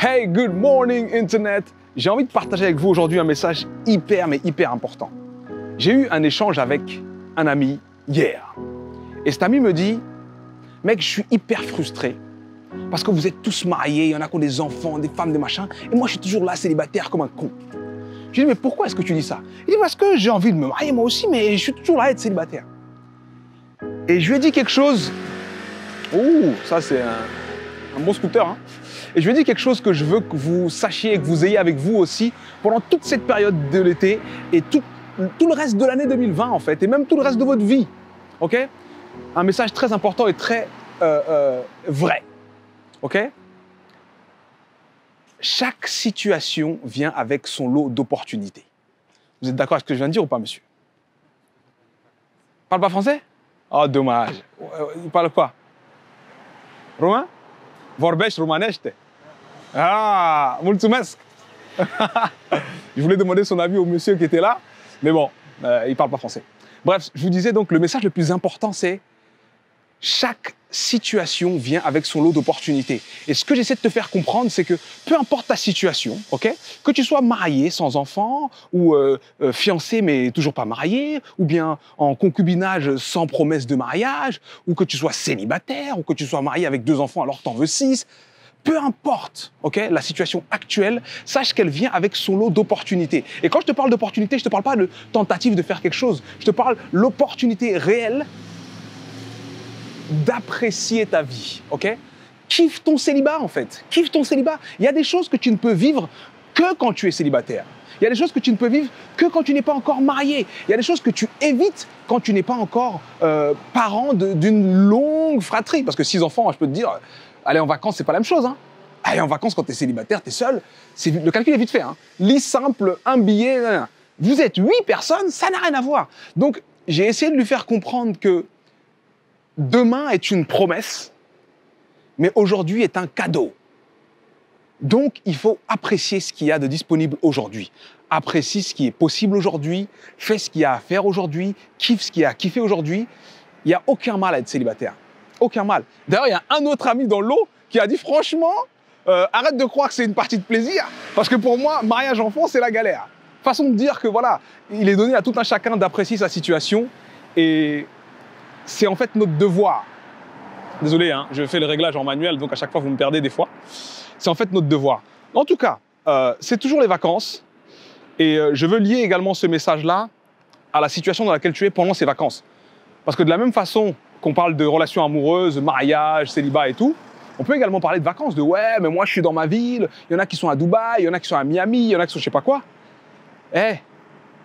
Hey, good morning Internet! J'ai envie de partager avec vous aujourd'hui un message hyper important. J'ai eu un échange avec un ami hier. Et cet ami me dit, mec, je suis hyper frustré parce que vous êtes tous mariés, il y en a qui ont des enfants, des femmes, des machins, et moi je suis toujours là célibataire comme un con. Je lui dis, mais pourquoi est-ce que tu dis ça? Il dit, parce que j'ai envie de me marier moi aussi, mais je suis toujours là à être célibataire. Et je lui ai dit quelque chose. Ouh, ça c'est un bon scooter, hein. Et je lui ai dit quelque chose que je veux que vous sachiez et que vous ayez avec vous aussi pendant toute cette période de l'été et tout le reste de l'année 2020 en fait, et même tout le reste de votre vie. Ok? Un message très important et très vrai. Ok? Chaque situation vient avec son lot d'opportunités. Vous êtes d'accord avec ce que je viens de dire ou pas, monsieur? Il parle pas français? Oh, dommage. Il parle quoi? Romain? Vorbești românește. Ah, mulțumesc. Je voulais demander son avis au monsieur qui était là, mais bon, il parle pas français. Bref, je vous disais donc, le message le plus important, c'est chaque situation vient avec son lot d'opportunités. Et ce que j'essaie de te faire comprendre, c'est que peu importe ta situation, ok, que tu sois marié sans enfant, ou fiancé mais toujours pas marié, ou bien en concubinage sans promesse de mariage, ou que tu sois célibataire, ou que tu sois marié avec 2 enfants alors que t'en veux 6, peu importe, ok, la situation actuelle, sache qu'elle vient avec son lot d'opportunités. Et quand je te parle d'opportunités, je te parle pas de tentative de faire quelque chose, je te parle de l'opportunité réelle d'apprécier ta vie, ok? Kiffe ton célibat, en fait. Kiffe ton célibat. Il y a des choses que tu ne peux vivre que quand tu es célibataire. Il y a des choses que tu ne peux vivre que quand tu n'es pas encore marié. Il y a des choses que tu évites quand tu n'es pas encore parent d'une longue fratrie. Parce que 6 enfants, je peux te dire, aller en vacances, c'est pas la même chose, hein. Aller en vacances quand tu es célibataire, tu es seul, le calcul est vite fait, hein. Lit simple, un billet, vous êtes 8 personnes, ça n'a rien à voir. Donc, j'ai essayé de lui faire comprendre que demain est une promesse, mais aujourd'hui est un cadeau. Donc, il faut apprécier ce qu'il y a de disponible aujourd'hui. Apprécie ce qui est possible aujourd'hui, fais ce qu'il y a à faire aujourd'hui, kiffe ce qu'il y a à kiffer aujourd'hui. Il n'y a aucun mal à être célibataire. Aucun mal. D'ailleurs, il y a un autre ami dans l'eau qui a dit franchement, arrête de croire que c'est une partie de plaisir, parce que pour moi, mariage enfant, c'est la galère. Façon de dire que voilà, il est donné à tout un chacun d'apprécier sa situation et c'est en fait notre devoir. Désolé, hein, je fais le réglage en manuel, donc à chaque fois vous me perdez des fois. C'est en fait notre devoir. En tout cas, c'est toujours les vacances et je veux lier également ce message-là à la situation dans laquelle tu es pendant ces vacances. Parce que de la même façon qu'on parle de relations amoureuses, mariage, célibat et tout, on peut également parler de vacances, de ouais, mais moi je suis dans ma ville, il y en a qui sont à Dubaï, il y en a qui sont à Miami, il y en a qui sont je sais pas quoi. Eh,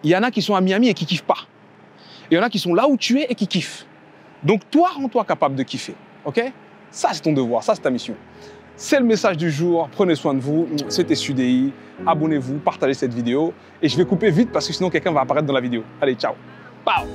il y en a qui sont à Miami et qui kiffent pas. Et il y en a qui sont là où tu es et qui kiffent. Donc toi, rends-toi capable de kiffer, ok? Ça, c'est ton devoir, ça, c'est ta mission. C'est le message du jour, prenez soin de vous, c'était SUDI, abonnez-vous, partagez cette vidéo, et je vais couper vite parce que sinon quelqu'un va apparaître dans la vidéo. Allez, ciao. Pow.